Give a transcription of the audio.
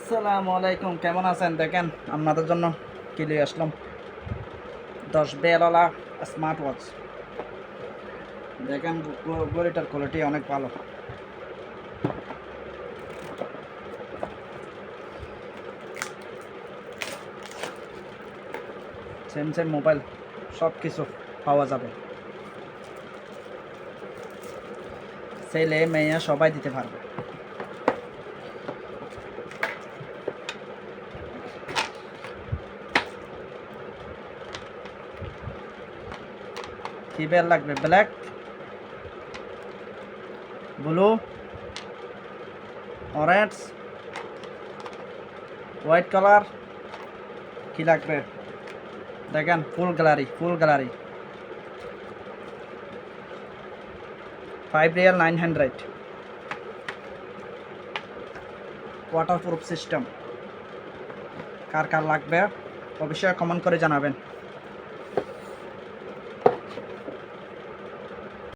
আসসালামু আলাইকুম, কেমন আছেন? দেখেন আপনাদের জন্য কি নিয়ে আসলাম। 10 বেলওয়ালা স্মার্ট ওয়াচ। দেখেন ঘড়িটার কোয়ালিটি অনেক ভালো। সেম সেম মোবাইল সব কিছু পাওয়া যাবে, ছেলে মেয়ে সবাই দিতে পারবে। কি বেল লাগবে? Black, blue, orange, white colour, কি লাগবে? দেখেন ফুল গ্যালারি, ফুল গ্যালারি। 5 রিয়াল 900। Waterproof system. কার কার লাগবে অবশ্যই কমেন্ট করে জানাবেন।